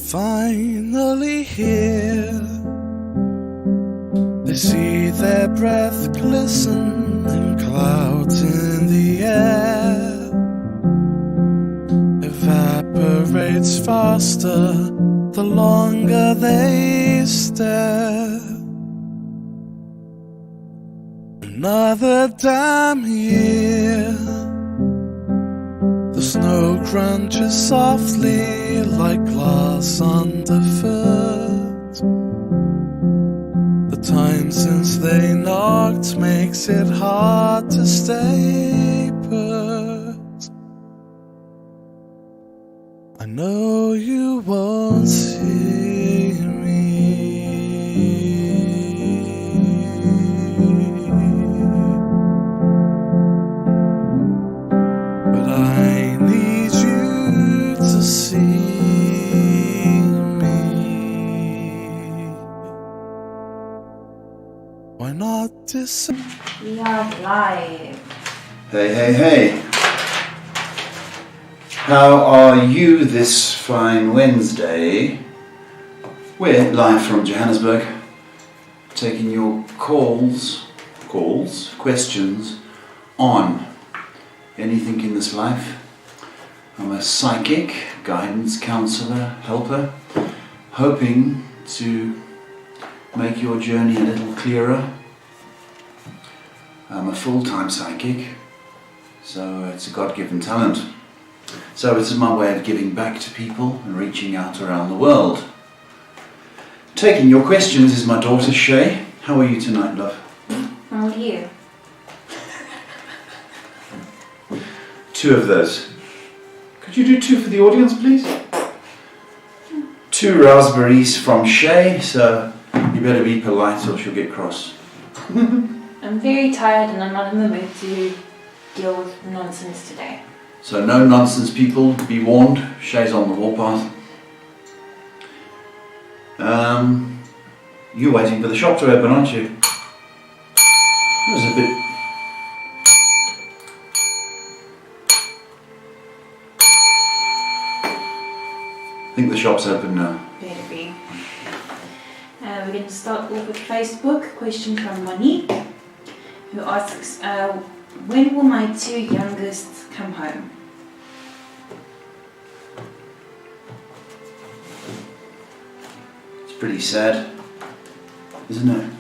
finally here. They see their breath glisten in clouds in the air. Evaporates faster the longer they stare. Another damn year. The snow crunches softly like glass underfoot. The time since they knocked makes it hard to stay put. I know you won't see me, but I need you to see me. Why not We are live. Hey, hey, hey. How are you this fine Wednesday? We're live from Johannesburg, taking your questions on anything in this life. I'm a psychic, guidance counselor, helper, hoping to make your journey a little clearer. I'm a full-time psychic, so it's a God-given talent. So this is my way of giving back to people and reaching out around the world. Taking your questions is my daughter Shay. How are you tonight, love? How are you? Two of those. Could you do two for the audience, please? 2 raspberries from Shay, so you better be polite or she'll get cross. I'm very tired and I'm not in the mood to deal with nonsense today. So no nonsense, people, be warned. Shay's on the warpath. You're waiting for the shop to open, aren't you? That was a bit... I think the shop's open now. Better be. We're going to start off with Facebook. Question from Monique, who asks, when will my 2 youngest come home? It's pretty sad, isn't it?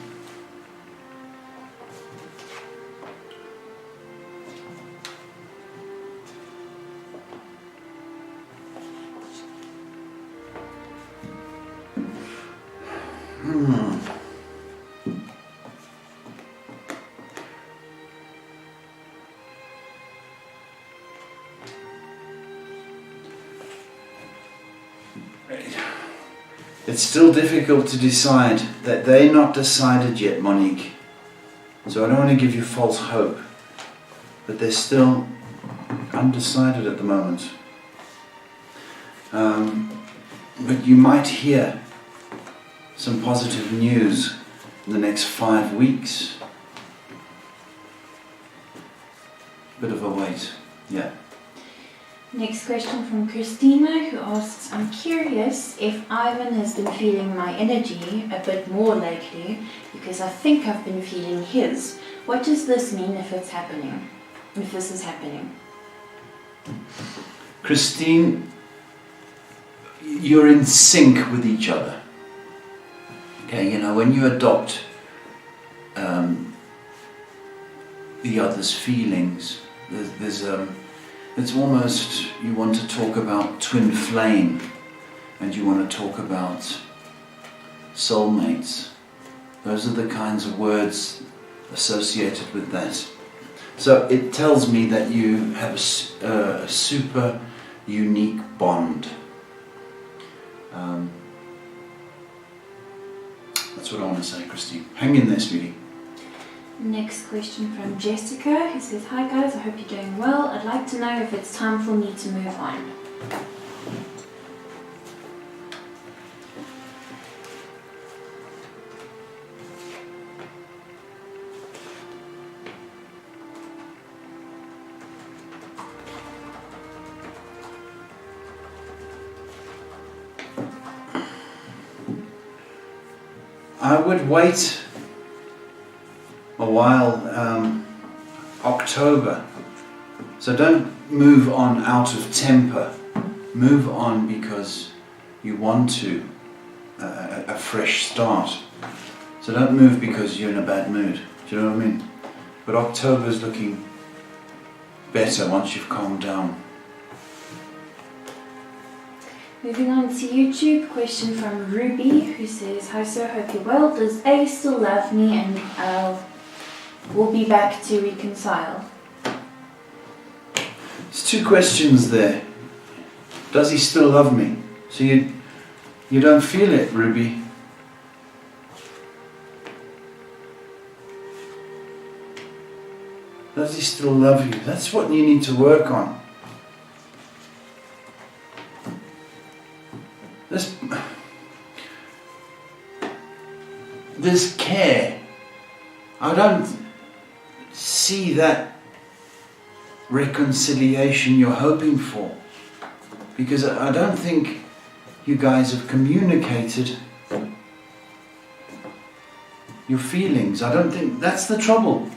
It's still difficult to decide. That they're not decided yet, Monique. So I don't want to give you false hope. But they're still undecided at the moment. But you might hear some positive news in the next 5 weeks. Bit of a wait, yeah. Next question from Christina, who asks, I'm curious if Ivan has been feeling my energy a bit more lately, because I think I've been feeling his. What does this mean if it's happening? If this is happening? Christine, you're in sync with each other. Okay, you know, when you adopt the other's feelings, it's almost, you want to talk about twin flame, and you want to talk about soulmates. Those are the kinds of words associated with that. So it tells me that you have a super unique bond. That's what I want to say, Christine. Hang in there, sweetie. Next question from Jessica, who says, hi guys, I hope you're doing well. I'd like to know if it's time for me to move on. I would wait a while, October. So don't move on out of temper. Move on because you want to, a fresh start. So don't move because you're in a bad mood. Do you know what I mean? But October's looking better once you've calmed down. Moving on to YouTube, question from Ruby, who says, "Hi sir, hope you're well. Does A still love me and we'll be back to reconcile?" There's two questions there. Does he still love me? So you don't feel it, Ruby. Does he still love you? That's what you need to work on. There's care. I don't see that reconciliation you're hoping for, because I don't think you guys have communicated your feelings. I don't think that's the trouble.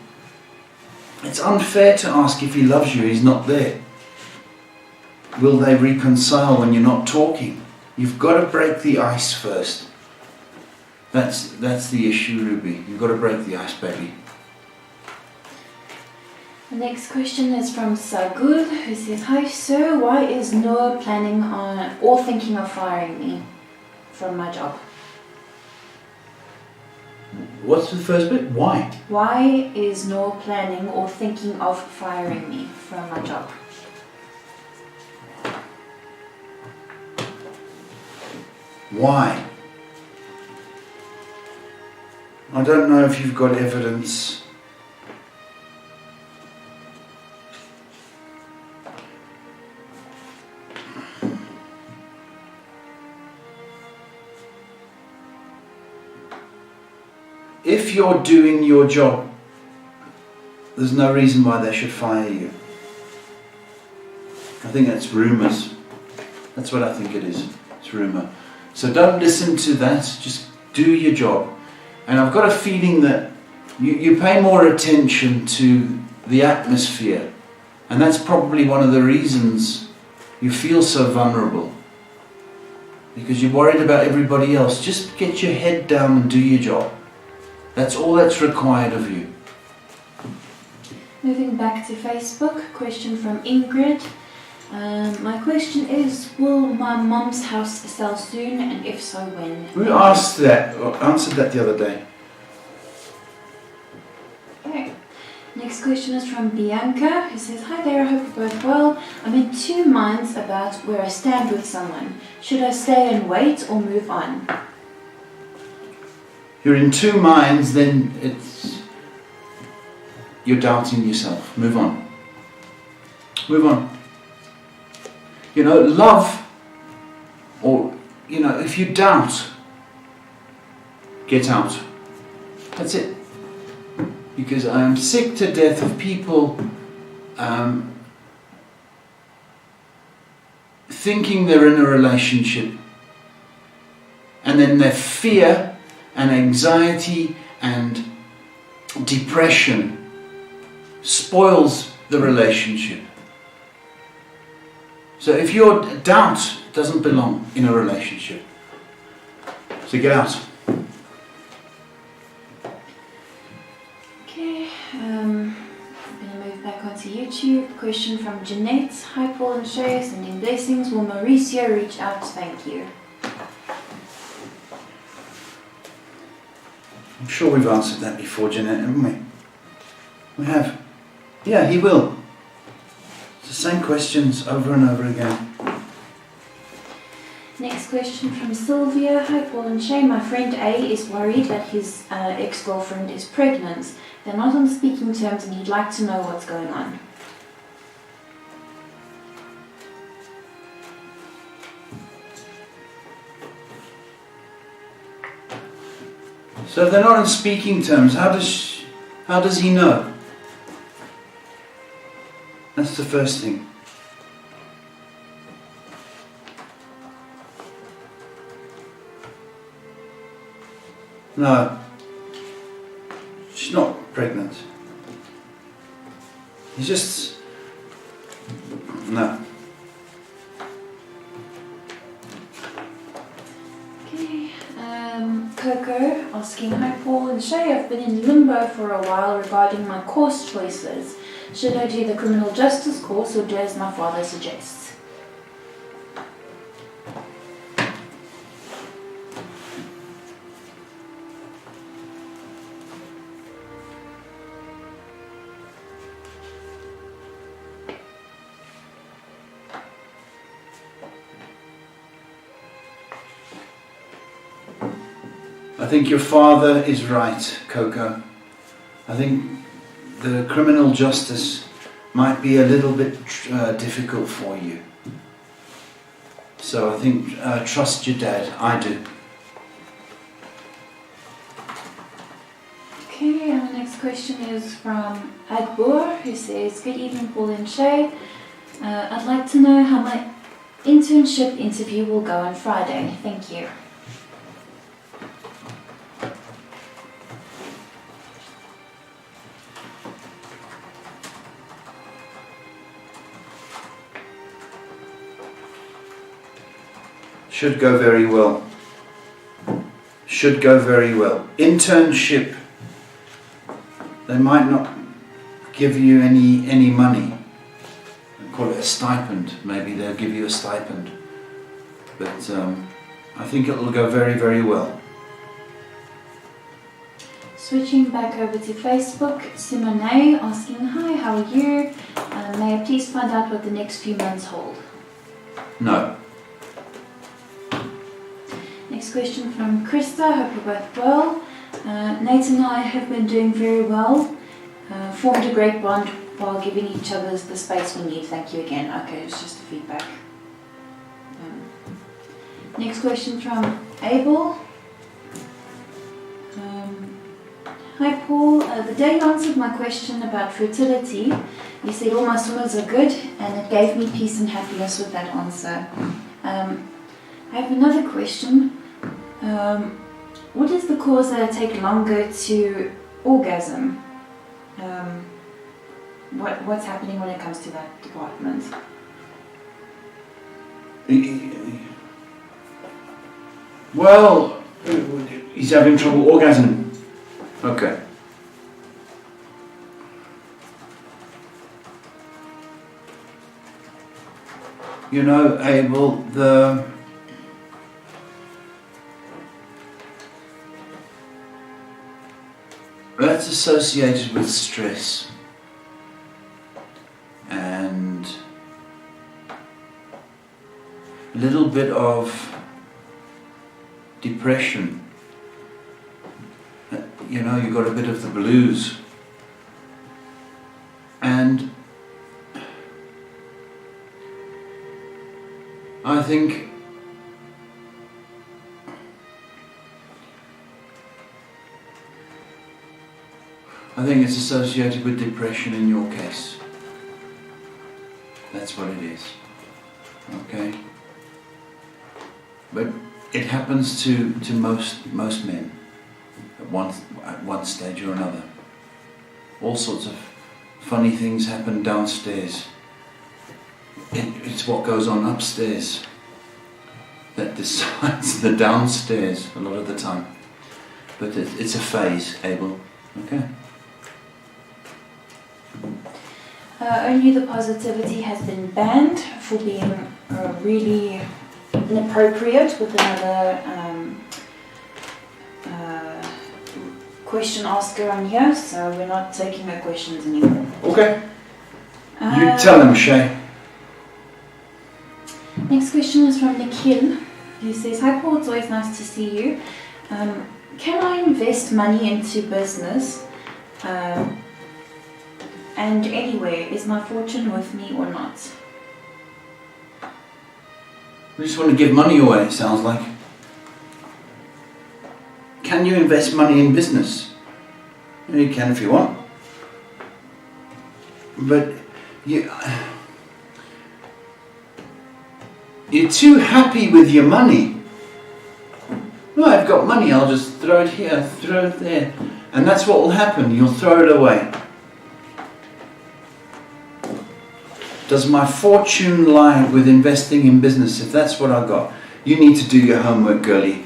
It's unfair to ask if he loves you, he's not there. Will they reconcile when you're not talking? You've got to break the ice first. That's the issue, Ruby. You've got to break the ice, baby. The next question is from Sagul, who says, "Hi sir, why is Noah planning on or thinking of firing me from my job?" What's the first bit? Why? Why is Noah planning or thinking of firing me from my job? Why? I don't know if you've got evidence. If you're doing your job, there's no reason why they should fire you. I think that's rumours. That's what I think it is. It's rumour. So don't listen to that. Just do your job. And I've got a feeling that you pay more attention to the atmosphere. And that's probably one of the reasons you feel so vulnerable. Because you're worried about everybody else. Just get your head down and do your job. That's all that's required of you. Moving back to Facebook, question from Ingrid. My question is, will my mom's house sell soon, and if so, when? We asked that, or answered that the other day. Okay. Next question is from Bianca, who says, "Hi there, I hope you're both well. I'm in two minds about where I stand with someone. Should I stay and wait or move on?" You're in two minds, then you're doubting yourself. Move on. Move on. You know, love, or, you know, if you doubt, get out. That's it. Because I am sick to death of people thinking they're in a relationship, and then their fear and anxiety and depression spoils the relationship. So if your doubt doesn't belong in a relationship, so get out. Okay, I'm going to move back onto YouTube. Question from Jeanette. "Hi Paul and Shay, sending blessings. Will Mauricio reach out? Thank you." I'm sure we've answered that before, Jeanette, haven't we? We have. Yeah, he will. It's the same questions over and over again. Next question from Sylvia. "Hi Paul and Shay, my friend A is worried that his ex-girlfriend is pregnant. They're not on speaking terms and he'd like to know what's going on." So if they're not on speaking terms, how does he know? That's the first thing. No. She's not pregnant. He's just... No. Okay. Coco asking, hi Paul and Shay, I've been in limbo for a while regarding my course choices. Should I do the criminal justice course or do as my father suggests? I think your father is right, Coco. I think the criminal justice might be a little bit difficult for you. So I think trust your dad. I do. Okay, our next question is from Adboor, who says, good evening Paul and Shay. I'd like to know how my internship interview will go on Friday. Thank you. Should go very well. Should go very well. Internship, they might not give you any money. They call it a stipend. Maybe they'll give you a stipend. But I think it will go very, very well. Switching back over to Facebook, Simone asking, hi, how are you? May I please find out what the next few months hold? No. Next question from Krista, hope you're both well. Nate and I have been doing very well. Formed a great bond while giving each other the space we need. Thank you again. Okay, it's just a feedback. Next question from Abel. Hi Paul, the day you answered my question about fertility, you said all my swimmers are good and it gave me peace and happiness with that answer. I have another question. What is the cause that I take longer to orgasm? What's happening when it comes to that department? Well, he's having trouble orgasming. Okay. You know, Abel, that's associated with stress and a little bit of depression. You know, you got a bit of the blues. And I think it's associated with depression in your case. That's what it is. Okay? But it happens to most men at one stage or another. All sorts of funny things happen downstairs. It's what goes on upstairs that decides the downstairs a lot of the time. But it's a phase, Abel. Okay? Only the positivity has been banned for being really inappropriate with another question asker on here, so we're not taking her questions anymore. Okay. You tell him, Shay. Next question is from Nikhil, who says, hi Paul, it's always nice to see you. Can I invest money into business? And anyway, is my fortune with me or not? We just want to give money away, it sounds like. Can you invest money in business? You can if you want. But you're too happy with your money. No, I've got money, I'll just throw it here, throw it there. And that's what will happen, you'll throw it away. Does my fortune lie with investing in business? If that's what I got, you need to do your homework, girlie.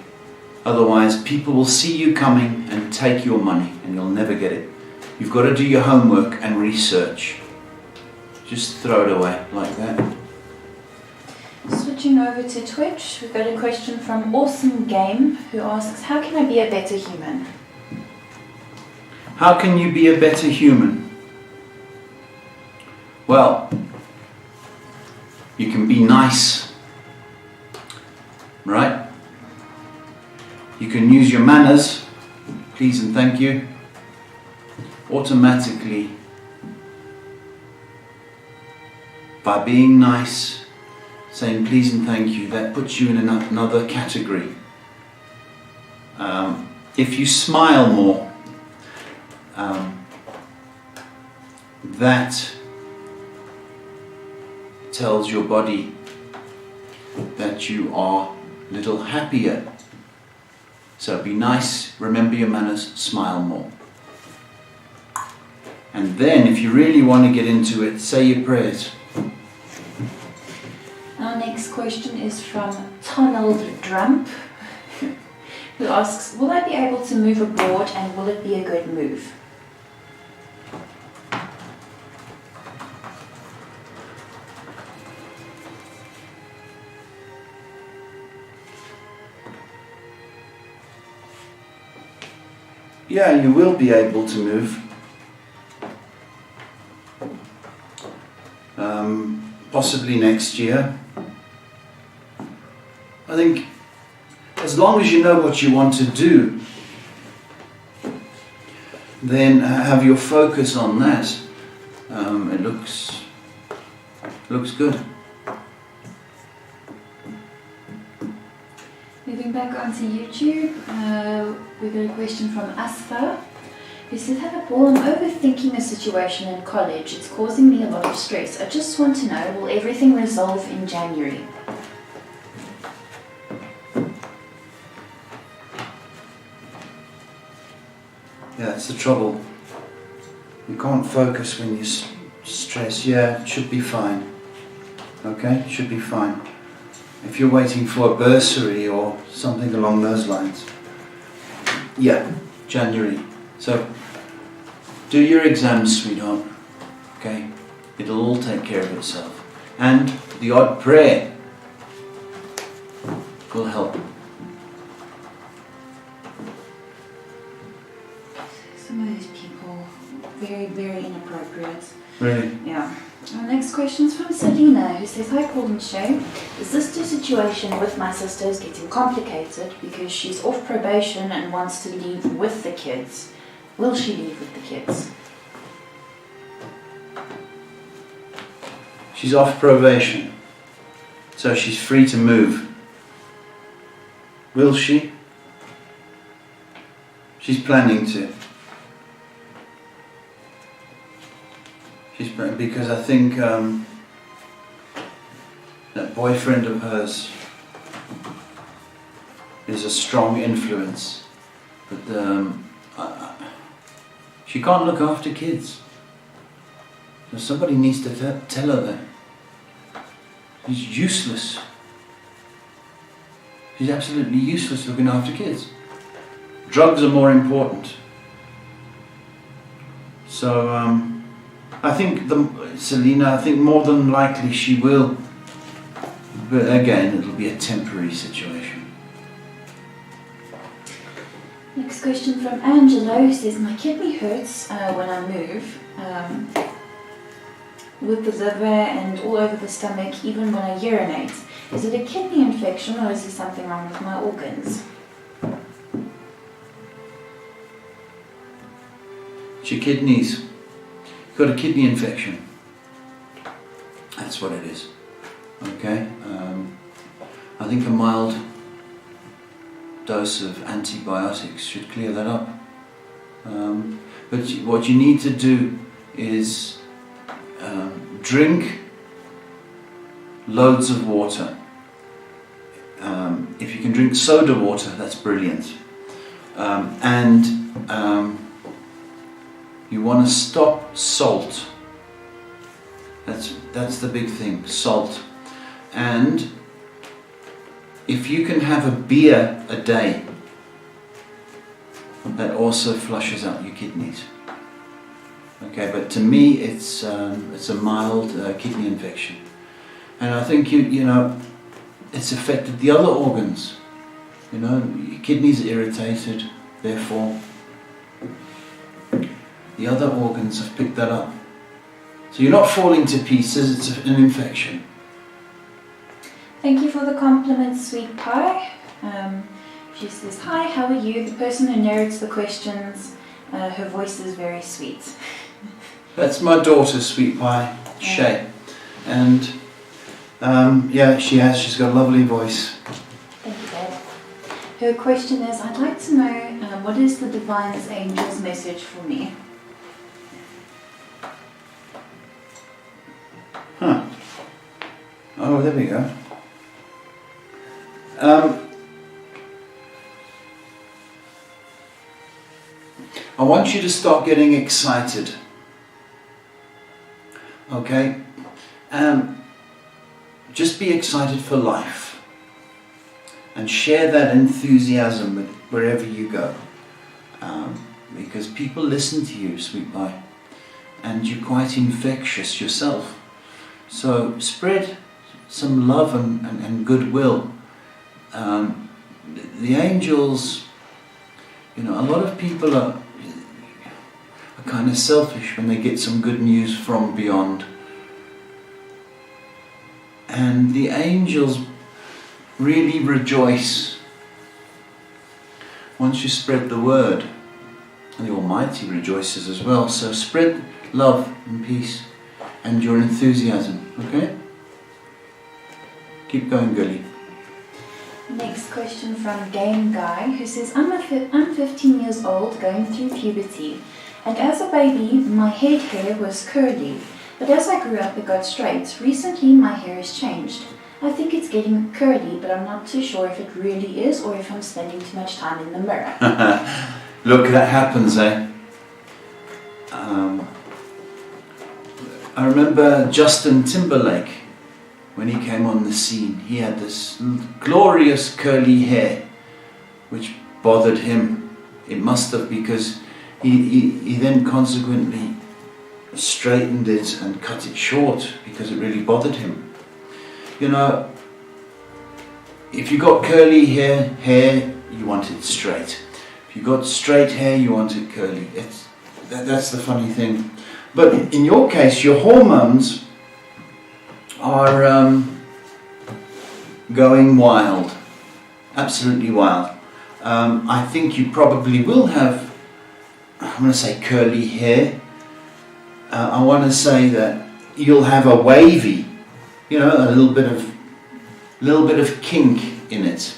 Otherwise, people will see you coming and take your money and you'll never get it. You've got to do your homework and research. Just throw it away like that. Switching over to Twitch, we've got a question from AwesomeGame who asks, how can I be a better human? How can you be a better human? Well, you can be nice, right? You can use your manners, please and thank you, automatically. By being nice, saying please and thank you, that puts you in another category. If you smile more, that tells your body that you are a little happier. So be nice, remember your manners, smile more. And then if you really want to get into it, say your prayers. Our next question is from Donald Drump who asks, will I be able to move abroad and will it be a good move? Yeah, you will be able to move. Possibly next year. I think as long as you know what you want to do, then have your focus on that. It looks good. Moving back onto YouTube, we got a question from Astha who says, Paul, I'm overthinking a situation in college. It's causing me a lot of stress. I just want to know, will everything resolve in January? Yeah, that's the trouble. You can't focus when you stress. Yeah, it should be fine. Okay, it should be fine. If you're waiting for a bursary or something along those lines. Yeah, January. So, do your exams, sweetheart. Okay? It'll all take care of itself. And the odd prayer will help. Some of these people, very, very inappropriate. Really? Yeah. Our next question is from Selena, who says, hi Paul and Shay, the sister situation with my sister is getting complicated because she's off probation and wants to leave with the kids. Will she leave with the kids? She's off probation, so she's free to move. Will she? She's planning to. Because I think that boyfriend of hers is a strong influence, but she can't look after kids. So somebody needs to tell her that. She's useless. She's absolutely useless looking after kids. Drugs are more important. So I think Selena, I think more than likely she will, but again, it'll be a temporary situation. Next question from Angelo, who says, my kidney hurts when I move, with the liver and all over the stomach, even when I urinate. Is it a kidney infection or is there something wrong with my organs? It's your kidneys. You've got a kidney infection. That's what it is. Okay? I think a mild dose of antibiotics should clear that up. But what you need to do is drink loads of water. if you can drink soda water, that's brilliant. And you want to stop salt. That's the big thing, salt. And if you can have a beer a day, that also flushes out your kidneys. Okay, but to me it's a mild kidney infection, and I think you know it's affected the other organs. You know, your kidneys are irritated, therefore the other organs have picked that up. So you're not falling to pieces, it's an infection. Thank you for the compliment, Sweetpie. She says, hi, how are you? The person who narrates the questions, her voice is very sweet. That's my daughter, Sweetpie, Shay. And yeah, she's got a lovely voice. Thank you, Dad. Her question is, I'd like to know what is the Divine Angel's message for me? Huh. Oh, there we go. I want you to start getting excited. Okay? Just be excited for life. And share that enthusiasm with wherever you go. Because people listen to you, Sweetpie. And you're quite infectious yourself. So spread some love and goodwill. The angels, you know, a lot of people are kind of selfish when they get some good news from beyond. And the angels really rejoice once you spread the word. And the Almighty rejoices as well. So spread love and peace and your enthusiasm, okay? Keep going, girlie. Next question from Game Guy, who says, I'm 15 years old, going through puberty. And as a baby, my head hair was curly. But as I grew up, it got straight. Recently, my hair has changed. I think it's getting curly, but I'm not too sure if it really is or if I'm spending too much time in the mirror. Look, that happens, eh? I remember Justin Timberlake, when he came on the scene. He had this glorious curly hair, which bothered him. It must have, because he then consequently straightened it and cut it short because it really bothered him. You know, if you got curly hair, you want it straight. If you got straight hair, you want it curly. That's the funny thing. But in your case, your hormones are going wild, absolutely wild. I think you probably will have, I'm going to say curly hair. I want to say that you'll have a wavy, you know, a little bit of kink in it.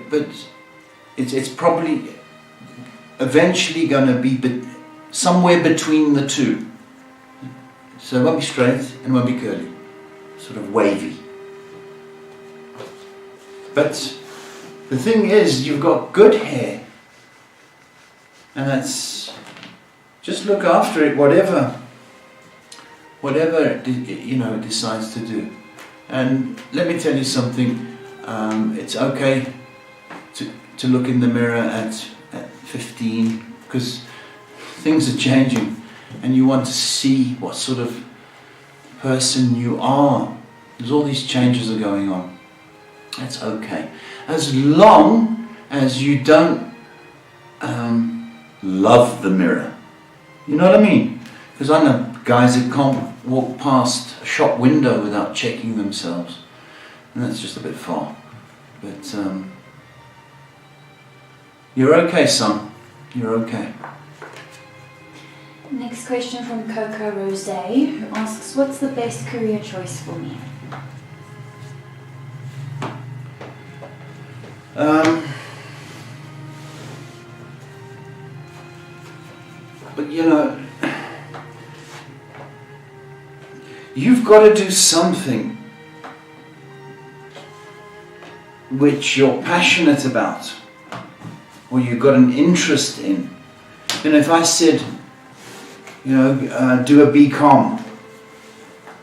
But it's probably eventually going to be somewhere between the two. So it won't be straight and it won't be curly, sort of wavy. But the thing is, you've got good hair, and that's, just look after it, whatever you know it decides to do. And let me tell you something, it's okay to look in the mirror at 15, because things are changing and you want to see what sort of person you are. There's all these changes are going on. That's okay, as long as you don't love the mirror. You know what I mean? Because I know guys that can't walk past a shop window without checking themselves, and that's just a bit far. But you're okay, son. You're okay. Next question from Coco Rose, who asks, what's the best career choice for me? But you know, You've got to do something which you're passionate about, or you've got an interest in. You know, if I said, you know, do a BCom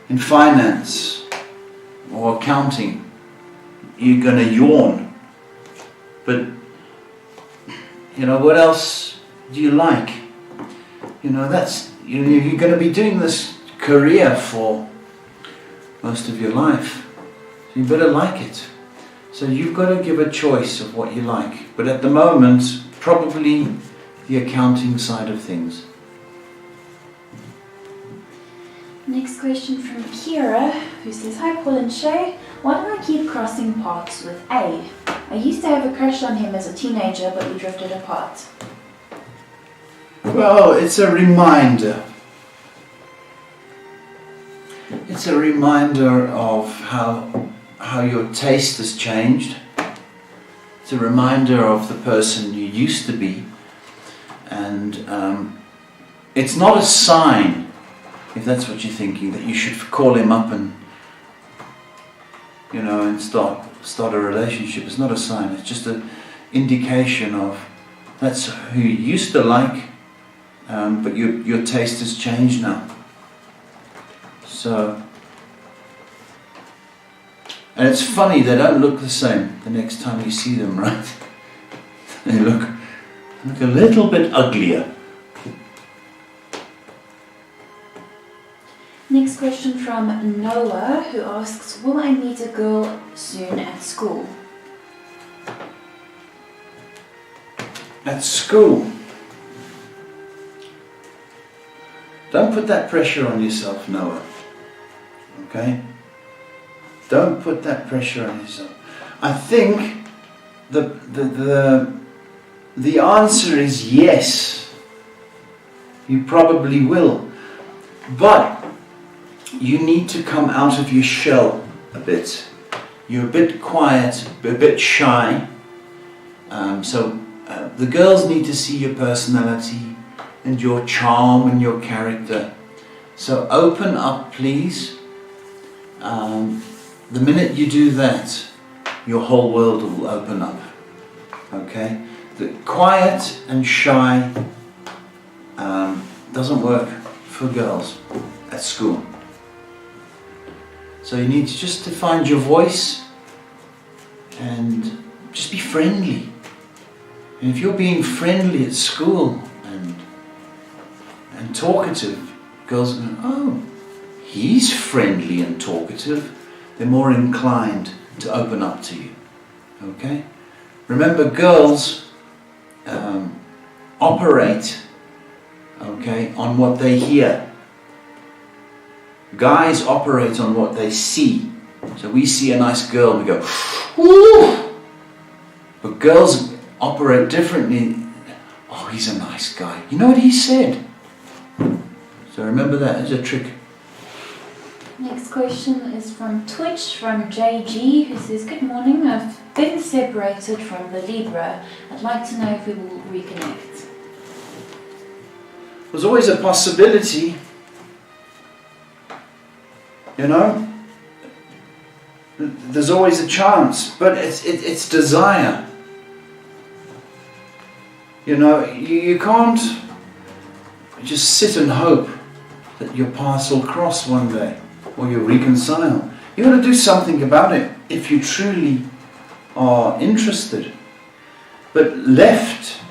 in finance or accounting, you're going to yawn. But, you know, what else do you like? You know, that's, you know, you're going to be doing this career for most of your life. So you better like it. So you've got to give a choice of what you like. But at the moment, probably the accounting side of things. Next question from Kira, who says, "Hi Paul and Shay, why do I keep crossing paths with A? I used to have a crush on him as a teenager, but we drifted apart." Well, it's a reminder. It's a reminder of how your taste has changed. It's a reminder of the person you used to be. And it's not a sign, if that's what you're thinking, that you should call him up and, you know, and start a relationship. It's not a sign. It's just an indication of that's who you used to like, but your taste has changed now. So, and it's funny, they don't look the same the next time you see them, right? They look a little bit uglier. Next question from Noah, who asks, "Will I meet a girl soon at school?" At school? Don't put that pressure on yourself, Noah. Okay? Don't put that pressure on yourself. I think the answer is yes. You probably will. But you need to come out of your shell a bit. You're a bit quiet, a bit shy. The girls need to see your personality and your charm and your character. So open up, please. The minute you do that, your whole world will open up. Okay? The quiet and shy doesn't work for girls at school. So you need just to find your voice and just be friendly. And if you're being friendly at school and talkative, girls go, "Oh, he's friendly and talkative." They're more inclined to open up to you. Okay? Remember, girls operate, okay, on what they hear. Guys operate on what they see. So we see a nice girl and we go, "Ooh!" But girls operate differently. "Oh, he's a nice guy. You know what he said?" So remember that as a trick. Next question is from Twitch, from JG, who says, "Good morning, I've been separated from the Libra. I'd like to know if we will reconnect." There's always a possibility, you know. There's always a chance, but it's desire. You know, you can't just sit and hope that your paths will cross one day or you'll reconcile. You've got to do something about it if you truly are interested. But left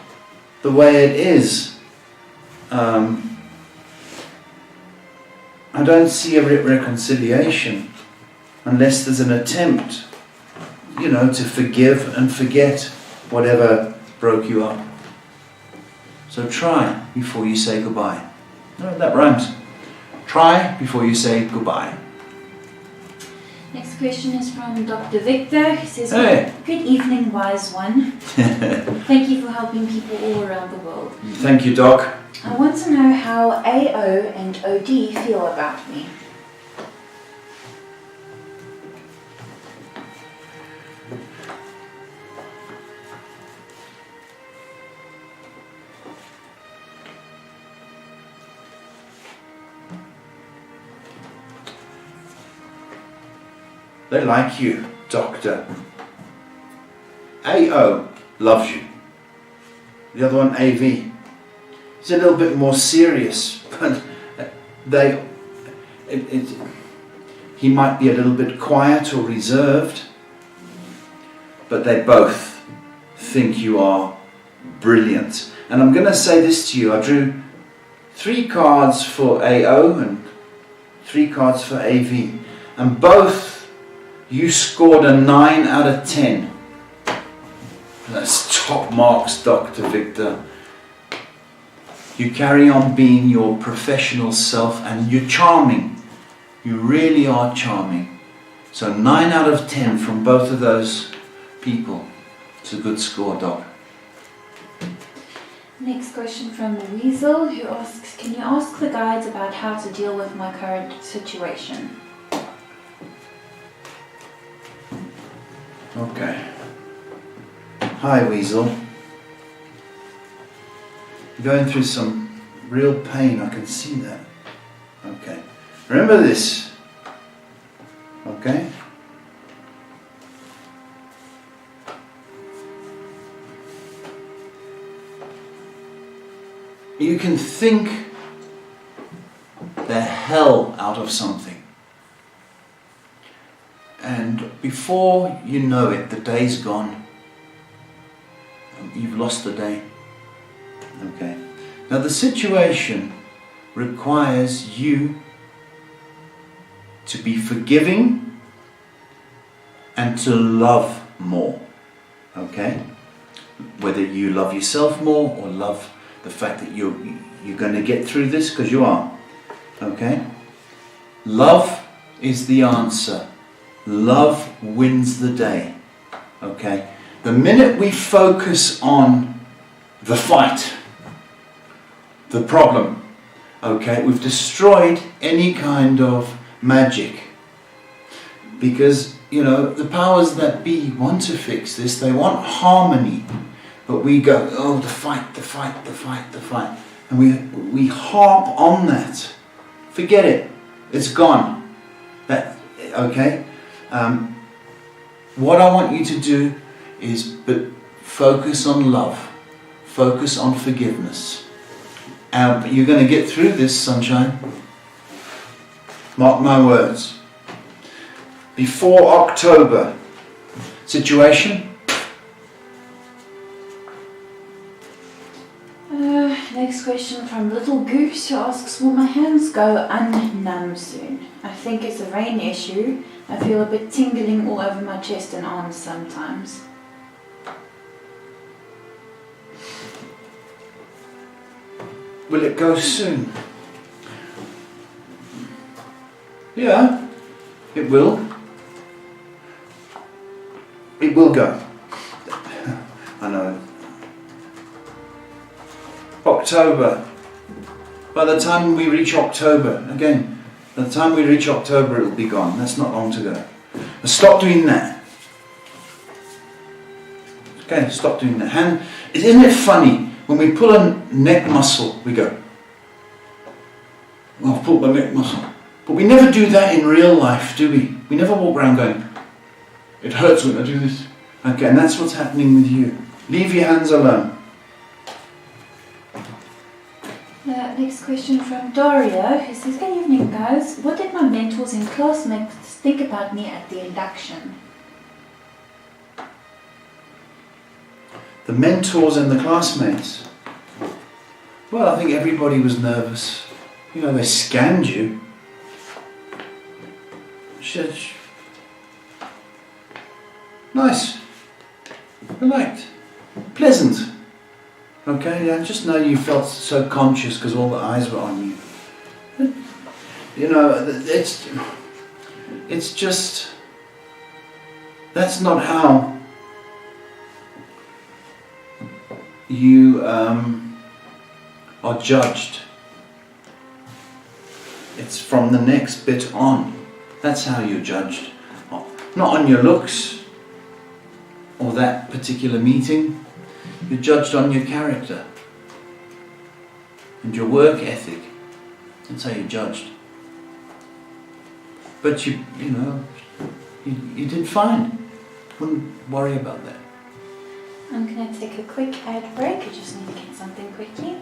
the way it is, I don't see a reconciliation unless there's an attempt, you know, to forgive and forget whatever broke you up. So try before you say goodbye. No, that rhymes. Try before you say goodbye. Next question is from Dr. Victor, who says, "Hey. Good evening, wise one. Thank you for helping people all around the world. Thank you, Doc. I want to know how AO and OD feel about me." They like you, Doctor. AO loves you. The other one, AV. He's a little bit more serious, but he might be a little bit quiet or reserved, but they both think you are brilliant. And I'm going to say this to you. I drew 3 cards for AO and 3 cards for AV. And both you scored a 9 out of 10. That's top marks, Dr. Victor. You carry on being your professional self and you're charming. You really are charming. So 9 out of 10 from both of those people. It's a good score, Doc. Next question from the Weasel, who asks, can you ask the guides about how to deal with my current situation? Okay. Hi, Weasel. You're going through some real pain, I can see that. Okay. Remember this. Okay? You can think the hell out of something. And before you know it, the day's gone. You've lost the day. Okay. Now the situation requires you to be forgiving and to love more. Okay? Whether you love yourself more or love the fact that you're going to get through this, because you are. Okay? Love is the answer. Love wins the day. Okay? The minute we focus on the fight, the problem, okay, we've destroyed any kind of magic. Because, you know, the powers that be want to fix this. They want harmony. But we go, oh, the fight, the fight, the fight, the fight. And we harp on that. Forget it. It's gone. Okay? What I want you to do is focus on love. Focus on forgiveness. You're going to get through this, sunshine. Mark my words. Before October. Situation? Next question from Little Goose, who asks, will my hands go unnumb soon? I think it's a rain issue. I feel a bit tingling all over my chest and arms sometimes. Will it go soon? Yeah, it will. It will go. I know. October. By the time we reach October, again, by the time we reach October, it'll be gone. That's not long to go. But stop doing that. Okay, stop doing that. Isn't it funny? When we pull a neck muscle, we go, oh, I've pulled my neck muscle. But we never do that in real life, do we? We never walk around going, it hurts when I do this. Okay, and that's what's happening with you. Leave your hands alone. Next question from Daria, who says, good evening guys. What did my mentors and classmates think about me at the induction? The mentors and the classmates. Well, I think everybody was nervous. You know, they scanned you. Nice. I liked. Pleasant. Okay, yeah, just know you felt so conscious because all the eyes were on you. But, you know, it's just, that's not how you are judged. It's from the next bit on. That's how you're judged. Not on your looks or that particular meeting. You're judged on your character and your work ethic. That's how you're judged. But you know, You did fine. Wouldn't worry about that. I'm going to take a quick ad break. I just need to get something quickly.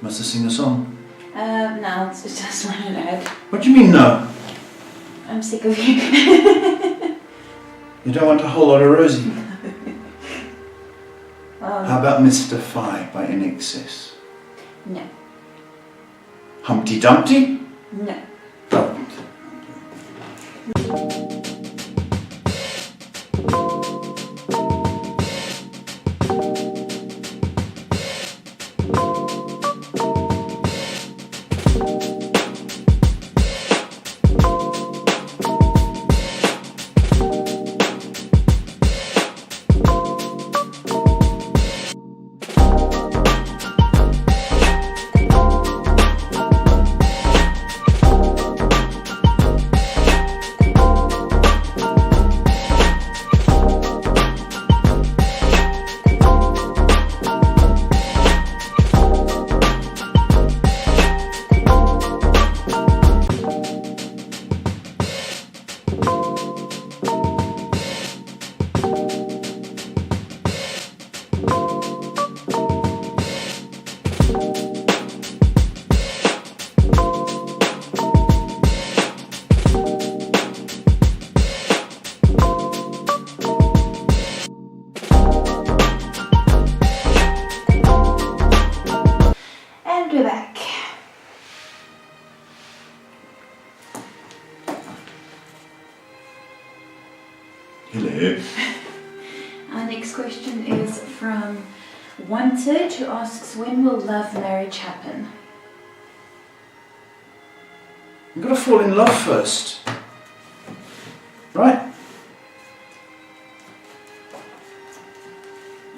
Must have sing a song. No, it's just one an ad. What do you mean no? I'm sick of you. You don't want a whole lot of Rosie? How Oh, about Mr. Fi by NXS? no. Humpty Dumpty? No. Oh. And we're back. Hello. Our next question is from Wanted, who asks, when will love marriage happen? You've got to fall in love first. Right?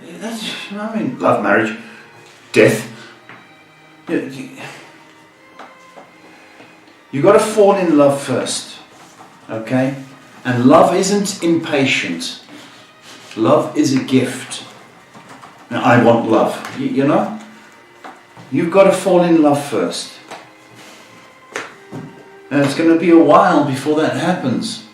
Yeah, that's, I mean, love, marriage, death. You've got to fall in love first. Okay? And love isn't impatient. Love is a gift. Now, I want love. You know? You've got to fall in love first. And it's going to be a while before that happens.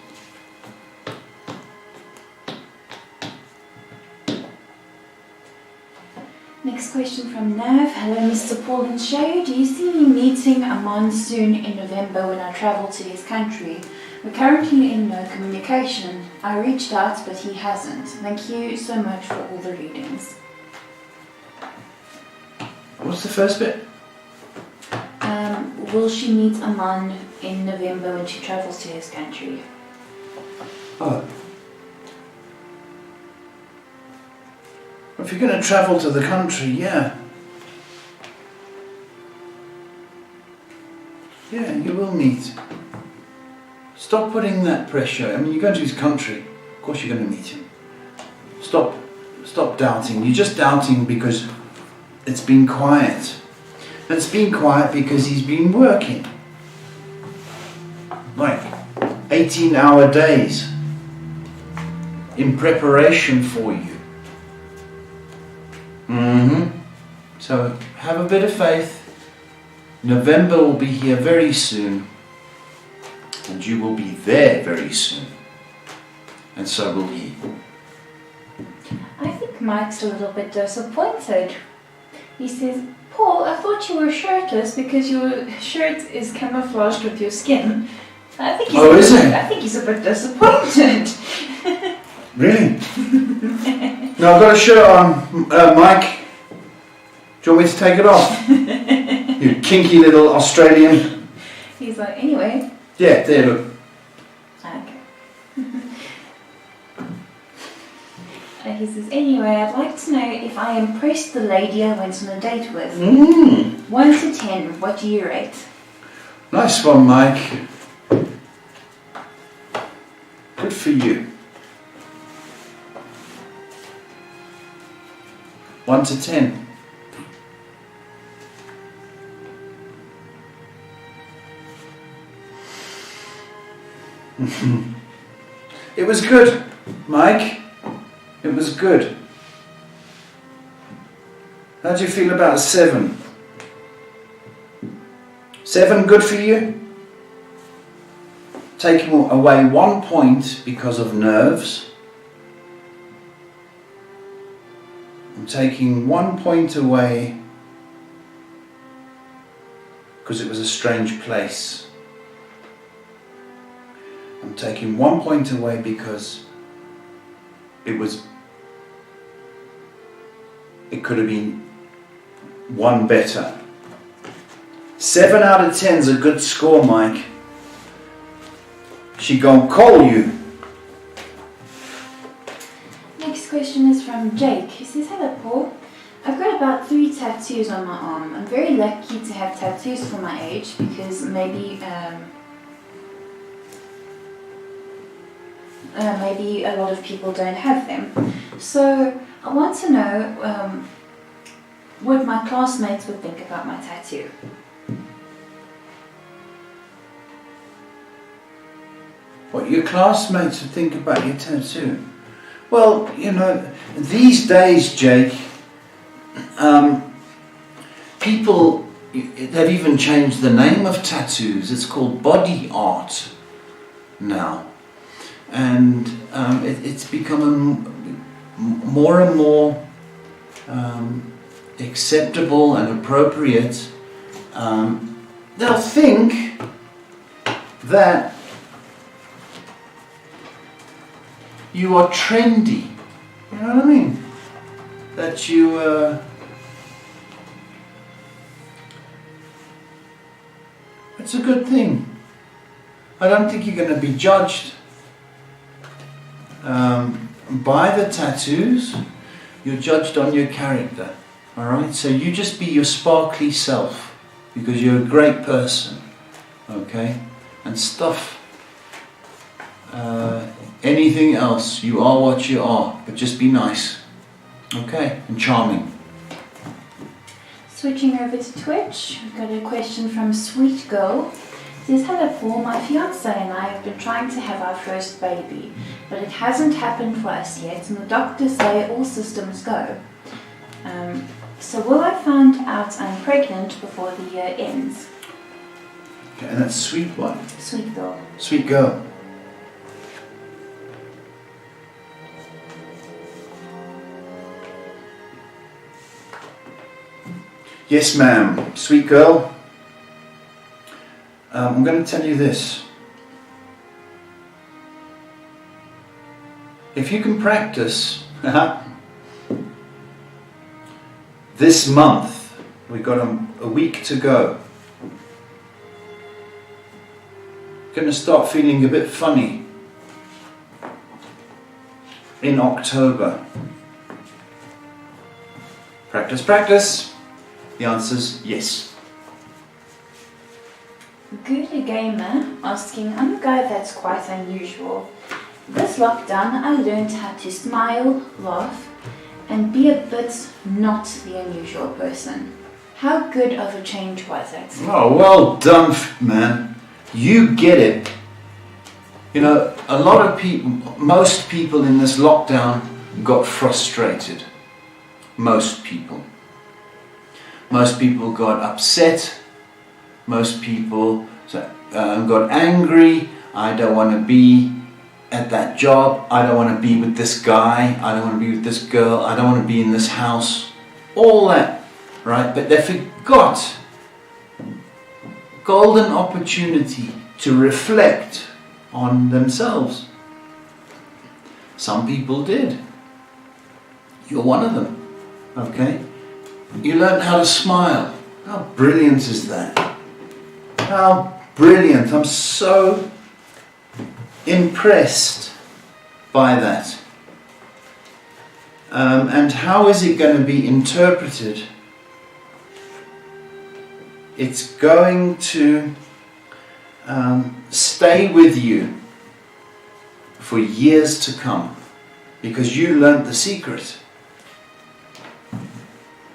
Next question from Nav. Hello, Mr. Paul and Shay. Do you see me meeting a monsoon in November when I travel to his country? We're currently in no communication. I reached out, but he hasn't. Thank you so much for all the readings. What's the first bit? Will she meet a man in November when she travels to his country? Oh. If you're going to travel to the country, yeah. Yeah, you will meet. Stop putting that pressure. I mean, you're going to his country. Of course you're going to meet him. Stop doubting. You're just doubting because it's been quiet. It's been quiet because he's been working. Like 18-hour days in preparation for you. So have a bit of faith. November will be here very soon. And you will be there very soon. And so will he. I think Mike's a little bit disappointed. He says, Paul, I thought you were shirtless because your shirt is camouflaged with your skin. I think he's a bit disappointed. Really? No, I've got a shirt on, Mike. Do you want me to take it off? You kinky little Australian. He's like, anyway. Yeah, there, look. Okay. He says, anyway, I'd like to know if I impressed the lady I went on a date with. 1 to 10, what do you rate? Nice one, Mike. Good for you. 1 to 10. It was good, Mike. It was good. How do you feel about 7? 7 good for you? taking away 1 point because of nerves. I'm taking 1 point away because it was a strange place. I'm taking 1 point away because it could have been one better. 7 out of 10 is a good score, Mike. She gonna call you. Next question is from Jake, who says, "Hello Paul, I've got about 3 tattoos on my arm. I'm very lucky to have tattoos for my age because maybe a lot of people don't have them. So I want to know what my classmates would think about my tattoo." What your classmates would think about your tattoo? Well, you know, these days, Jake, people, they've even changed the name of tattoos. It's called body art now. And it's becoming more and more acceptable and appropriate. They'll think that you are trendy. You know what I mean? That you it's a good thing. I don't think you're going to be judged by the tattoos. You're judged on your character. Alright? So you just be your sparkly self because you're a great person. Okay? And stuff anything else, you are what you are, but just be nice. Okay? And charming. Switching over to Twitch, we've got a question from Sweet Girl. It says, "Hello Paul, my fiance and I have been trying to have our first baby, but it hasn't happened for us yet, and the doctors say all systems go. So will I find out I'm pregnant before the year ends?" Okay, and that's Sweet what? Sweet Girl. Sweet girl. Yes, ma'am. Sweet girl. I'm going to tell you this. If you can practice this month, we've got a week to go. Going to start feeling a bit funny in October. Practice, practice. The answer's yes. Good Gamer asking, "I'm a guy that's quite unusual. This lockdown I learned how to smile, laugh, and be a bit not the unusual person. How good of a change was it?" Oh, well done, man. You get it. You know, a lot of people, most people in this lockdown got frustrated. Most people. Most people got upset. Most people got angry. I don't want to be at that job. I don't want to be with this guy. I don't want to be with this girl. I don't want to be in this house. All that, right? But they forgot golden opportunity to reflect on themselves. Some people did. You're one of them, okay? You learned how to smile. How brilliant is that? How brilliant. I'm so impressed by that. And how is it going to be interpreted? It's going to stay with you for years to come because you learned the secret.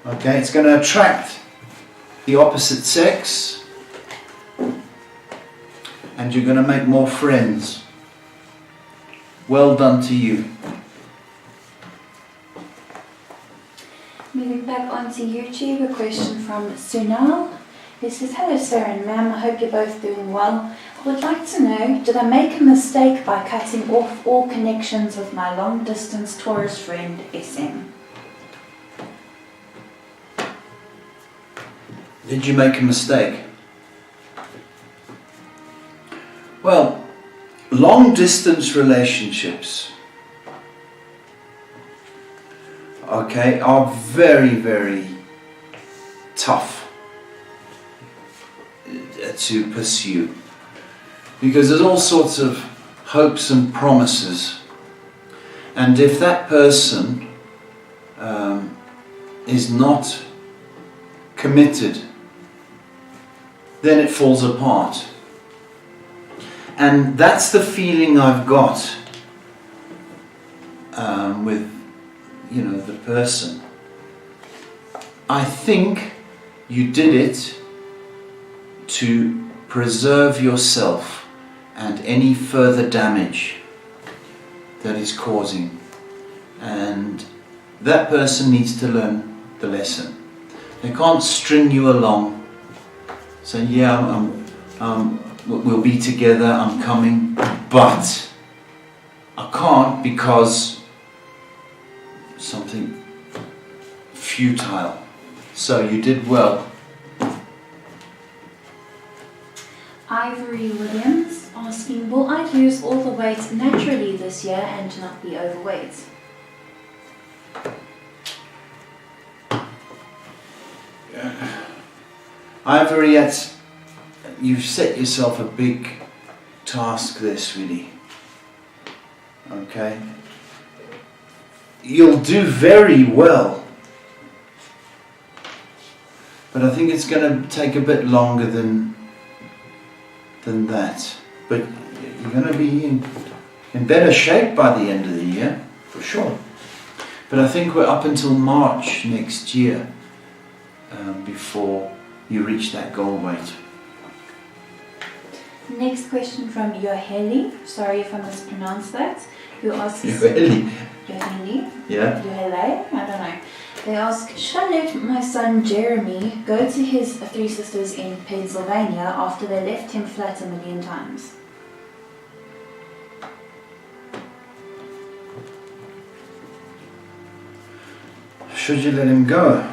Okay, it's going to attract the opposite sex and you're going to make more friends. Well done to you. Moving back onto YouTube, a question from Sunal. He says, hello sir and ma'am, I hope you're both doing well. I would like to know, did I make a mistake by cutting off all connections with my long distance Taurus friend SM? Did you make a mistake? Well, long distance relationships, okay, are very, very tough to pursue because there's all sorts of hopes and promises, and if that person is not committed, then it falls apart. And that's the feeling I've got with, the person. I think you did it to preserve yourself and any further damage that is causing. And that person needs to learn the lesson. They can't string you along, saying, yeah, we'll be together, I'm coming, but I can't because something futile. So you did well. Ivory Williams asking, will I lose all the weight naturally this year and not be overweight? Ivory, you've set yourself a big task there, sweetie. Okay? You'll do very well. But I think it's going to take a bit longer than that. But you're going to be in better shape by the end of the year, for sure. But I think we're up until March next year before you reach that goal weight. Next question from Yoheli, sorry if I mispronounced that, who asks... Yoheli? Yoheli? Yeah? Yohele? I don't know. They ask, should I let my son Jeremy go to his three sisters in Pennsylvania after they left him flat 1,000,000 times? Should you let him go?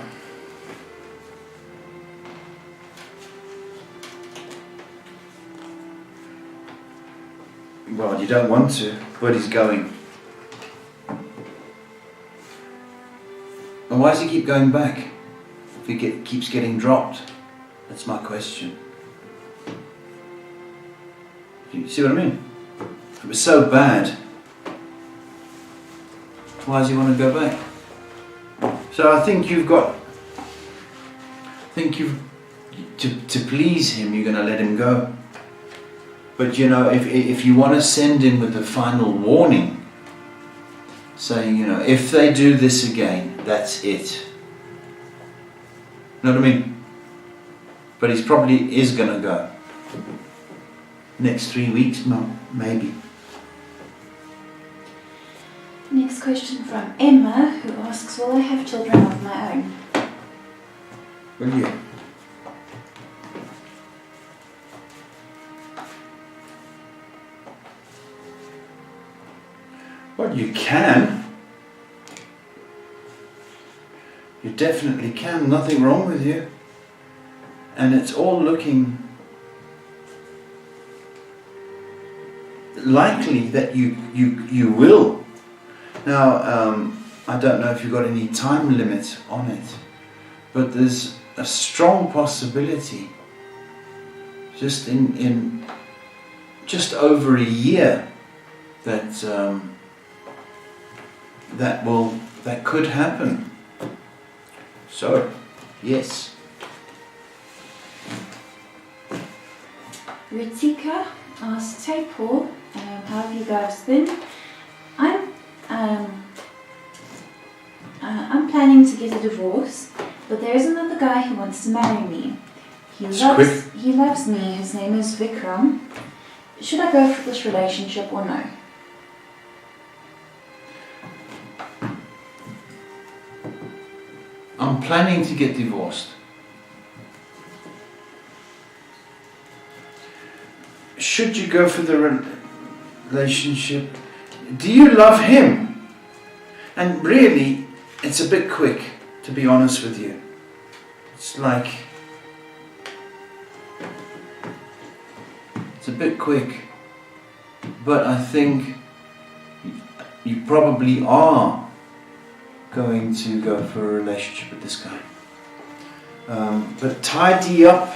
Well, you don't want to, but he's going. And why does he keep going back if he keeps getting dropped? That's my question. You see what I mean? If it was so bad, why does he want to go back? So I think to please him, you're going to let him go. But if you want to send him with a final warning, saying, if they do this again, that's it. Know what I mean? But he probably is going to go. Next 3 weeks, maybe. Next question from Emma, who asks, will I have children of my own? Will you? Well, you can. You definitely can. Nothing wrong with you. And it's all looking likely that you will. Now, I don't know if you've got any time limit on it, but there's a strong possibility just in just over a year that that could happen. So, yes. Ritika asks, hey Paul, how have you guys been? I'm planning to get a divorce, but there is another guy who wants to marry me. He loves me. His name is Vikram. Should I go for this relationship or no? I'm planning to get divorced. should you go for the relationship, do you love him? And really, it's a bit quick, to be honest with you. It's like, it's a bit quick, but I think you probably are going to go for a relationship with this guy. But tidy up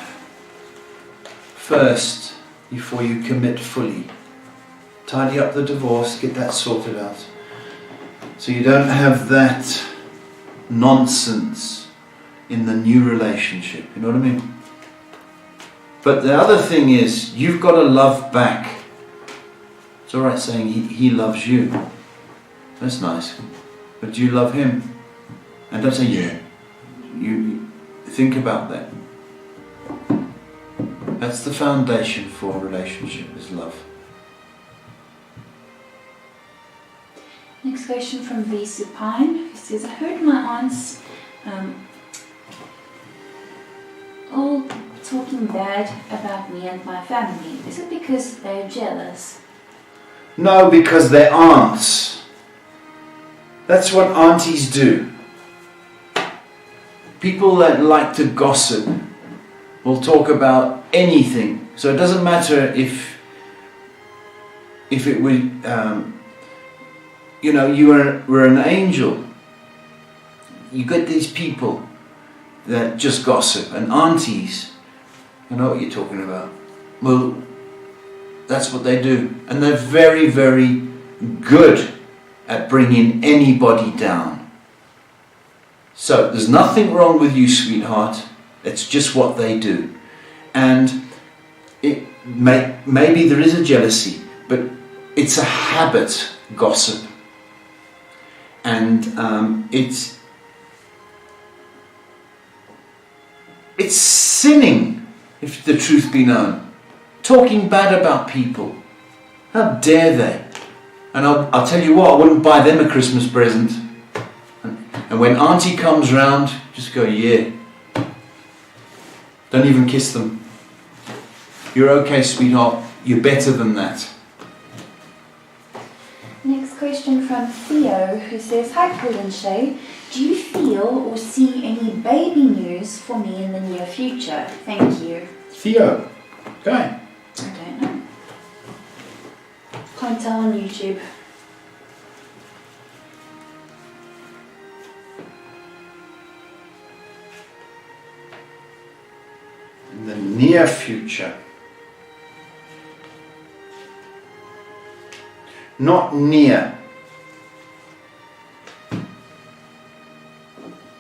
first before you commit fully. Tidy up the divorce, get that sorted out. So you don't have that nonsense in the new relationship. You know what I mean? But the other thing is, you've got to love back. It's alright saying he loves you. That's nice. But do you love him? And don't say yeah. You think about that. That's the foundation for a relationship, is love. Next question from V. Supine, who says, I heard my aunts all talking bad about me and my family. Is it because they're jealous? No, because they're aunts. That's what aunties do. People that like to gossip will talk about anything. So it doesn't matter if it would, you were an angel. You get these people that just gossip, and aunties, you know what you're talking about. Well, that's what they do, and they're very, very good at bringing anybody down. So there's nothing wrong with you, sweetheart. It's just what they do. And maybe there is a jealousy, but it's a habit, gossip. And it's sinning, if the truth be known. Talking bad about people. How dare they? And I'll tell you what, I wouldn't buy them a Christmas present. And when auntie comes round, just go, yeah. Don't even kiss them. You're okay, sweetheart. You're better than that. Next question from Theo, who says, Hi Paul and Shay, do you feel or see any baby news for me in the near future? Thank you. Theo. Okay. I don't know. Can't tell on YouTube. In the near future. Not near.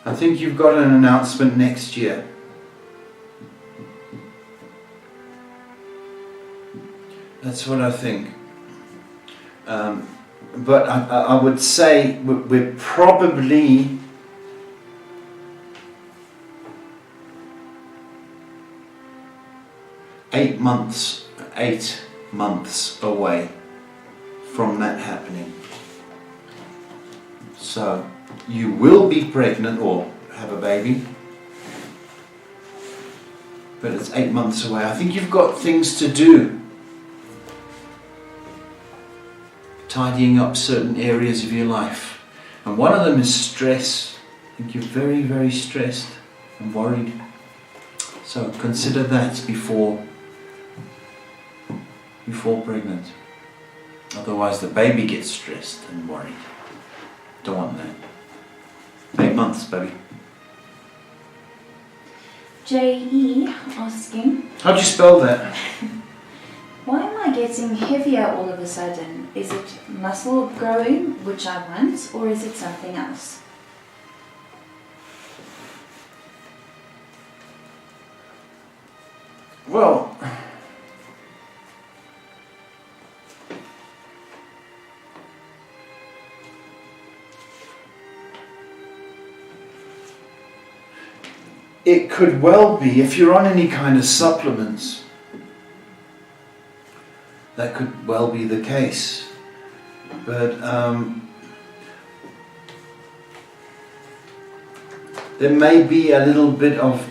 I think you've got an announcement next year. That's what I think. But I would say we're probably eight months away from that happening. So you will be pregnant or have a baby, but it's 8 months away. I think you've got things to do. Tidying up certain areas of your life. And one of them is stress. I think you're very, very stressed and worried. So consider that before pregnant. Otherwise the baby gets stressed and worried. Don't want that. 8 months, baby. J.E. asking, How'd you spell that? why am I getting heavier all of a sudden? Is it muscle growing, which I want, or is it something else? Well, it could well be, if you're on any kind of supplements, that could well be the case. But there may be a little bit of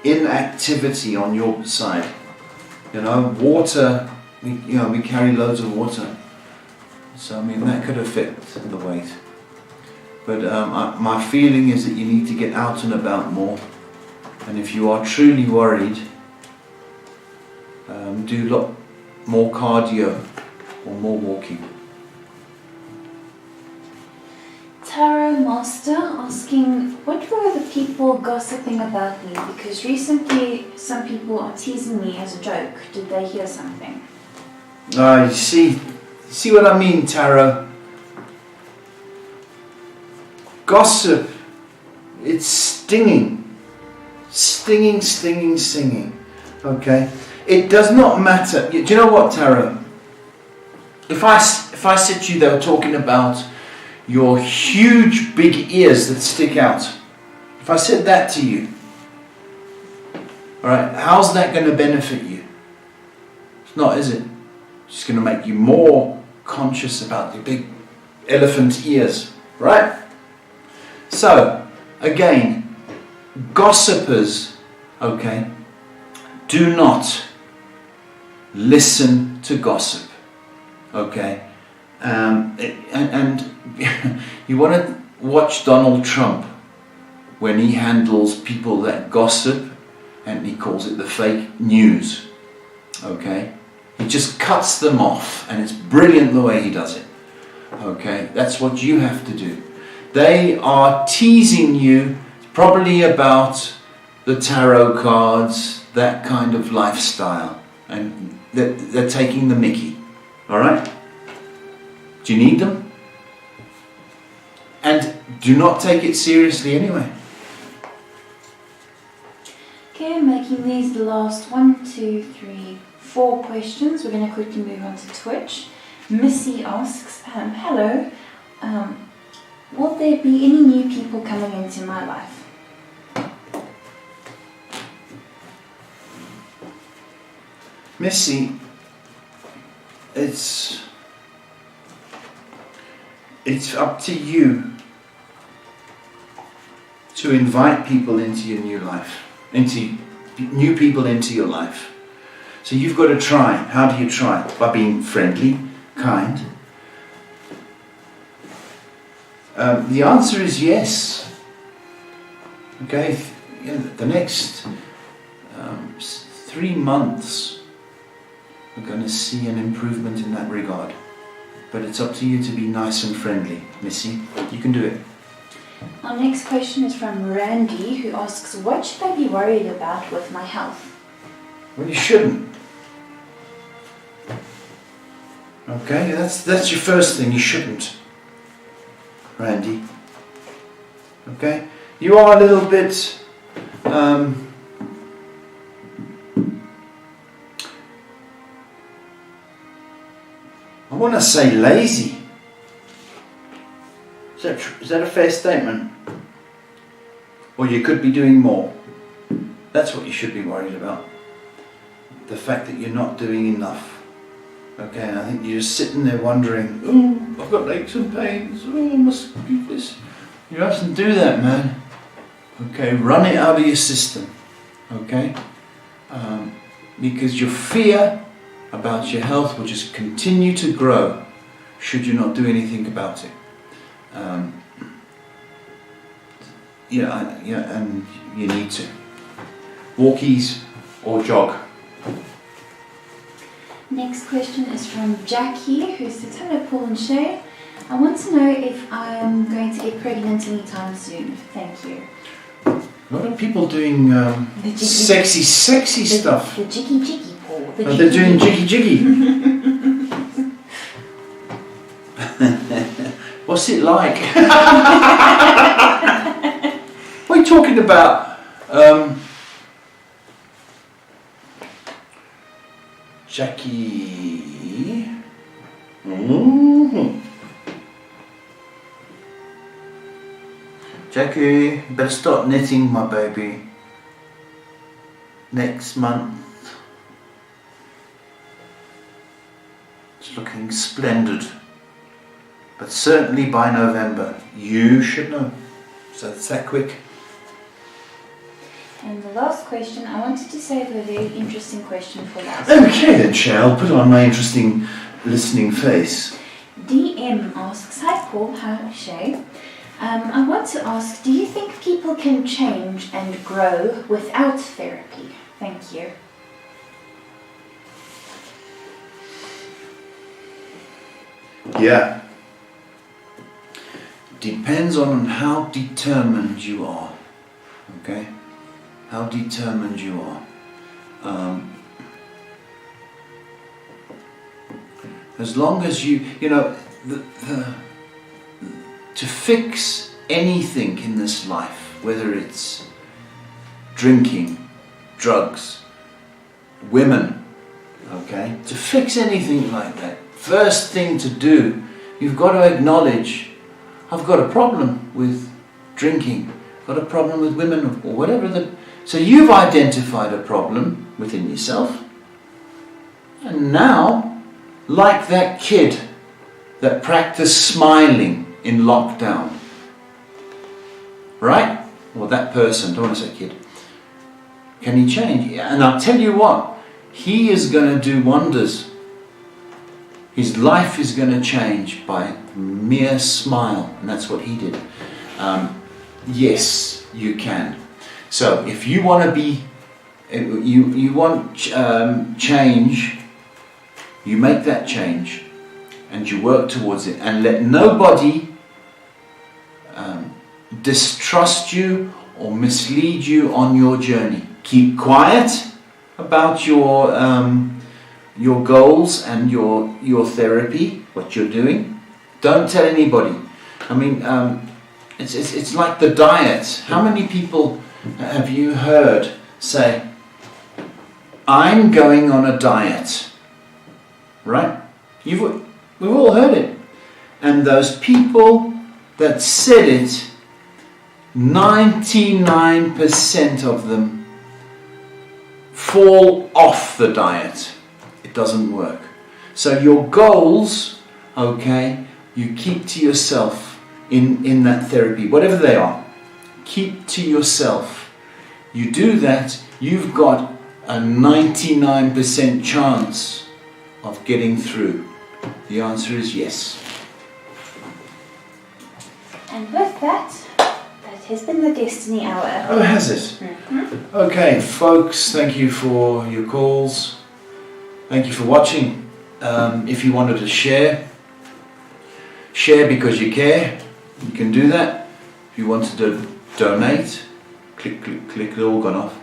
inactivity on your side. Water, we carry loads of water. So, I mean, that could affect the weight. But my feeling is that you need to get out and about more. And if you are truly worried, do a lot more cardio or more walking. Tarot Master asking, what were the people gossiping about me? Because recently some people are teasing me as a joke. Did they hear something? You see what I mean, Tarot? Gossip, it's stinging. Stinging, stinging, stinging. Okay? It does not matter. Do you know what, Tarot? If I said to you they were talking about your huge big ears that stick out. If I said that to you, alright, how's that going to benefit you? It's not, is it? It's just going to make you more conscious about your big elephant ears, right? So, again, gossipers, okay, do not listen to gossip, okay? And you want to watch Donald Trump when he handles people that gossip, and he calls it the fake news, okay? He just cuts them off, and it's brilliant the way he does it, okay? That's what you have to do. They are teasing you probably about the tarot cards, that kind of lifestyle, and they're taking the mickey, all right? Do you need them? And do not take it seriously anyway. Okay, I'm making these the last 1, 2, 3, 4 questions. We're going to quickly move on to Twitch. Missy asks, hello, will there be any new people coming into my life? Missy, it's up to you to invite people into your new life, new people into your life. So you've got to try. How do you try? By being friendly, kind. The answer is yes. Okay, the next 3 months we're going to see an improvement in that regard. But it's up to you to be nice and friendly, Missy. You can do it. Our next question is from Randy, who asks, what should I be worried about with my health? Well, you shouldn't. Okay, that's your first thing. You shouldn't, Randy. Okay, you are a little bit I want to say lazy. Is that a fair statement? Or you could be doing more. That's what you should be worried about. The fact that you're not doing enough. Okay, and I think you're just sitting there wondering, oh, I've got aches and pains, oh, I must do this. You mustn't do that, man. Okay, run it out of your system. Okay? Because your fear about your health will just continue to grow should you not do anything about it. And you need to. Walkies or jog. Next question is from Jackie, who says, hello Paul and Shay. I want to know if I'm going to get pregnant anytime soon. Thank you. A lot of people doing sexy stuff. The jiggy, Paul. They're doing jiggy. What's it like? What are you talking about? Jackie. Mm-hmm. Jackie, better start knitting, my baby. Next month. It's looking splendid. But certainly by November, you should know. So it's that quick. And the last question, I wanted to save a very interesting question for last. Okay then, Shell, put on my interesting listening face. DM asks, hi Paul, hi Shay. I want to ask, do you think people can change and grow without therapy? Thank you. Yeah. Depends on how determined you are. Okay? How determined you are. As long as you know, to fix anything in this life, whether it's drinking, drugs, women, okay, to fix anything like that, first thing to do, you've got to acknowledge, I've got a problem with drinking, got a problem with women, or whatever. So you've identified a problem within yourself, and now, like that kid that practiced smiling in lockdown, right? Or that person, don't want to say kid. Can he change? And I'll tell you what, he is going to do wonders. His life is going to change by a mere smile, and that's what he did. Yes, you can. So if you want to be, you want change, you make that change, and you work towards it, and let nobody distrust you or mislead you on your journey. Keep quiet about your goals and your therapy, what you're doing. Don't tell anybody. I mean, it's like the diet. How many people have you heard say, I'm going on a diet? Right? We've all heard it. And those people that said it, 99% of them fall off the diet. It doesn't work. So your goals, okay, you keep to yourself in that therapy, whatever they are. Keep to yourself. You do that, you've got a 99% chance of getting through. The answer is yes. And with that has been the Destiny Hour. Oh, has it? Mm-hmm. Okay, folks, thank you for your calls. Thank you for watching. If you wanted to share because you care, you can do that. If you wanted to donate, click, it all gone off.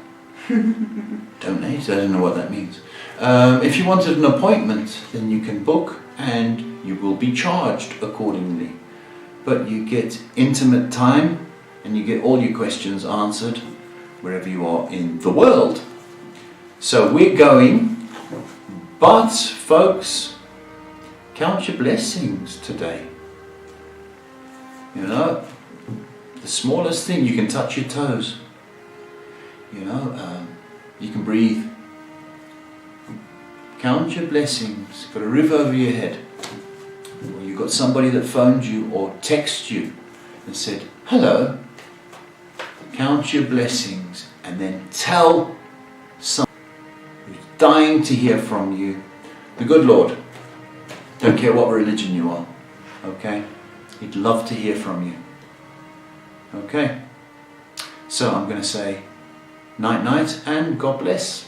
Donate, I don't know what that means. If you wanted an appointment, then you can book and you will be charged accordingly. But you get intimate time and you get all your questions answered wherever you are in the world. So we're going, but folks, count your blessings today. You know, the smallest thing, you can touch your toes. You know, you can breathe. Count your blessings. Got a roof over your head. Or you've got somebody that phoned you or texted you and said, hello. Count your blessings and then tell someone who's dying to hear from you, the good Lord. Don't care what religion you are. Okay? He'd love to hear from you. Okay? So I'm going to say night night and God bless.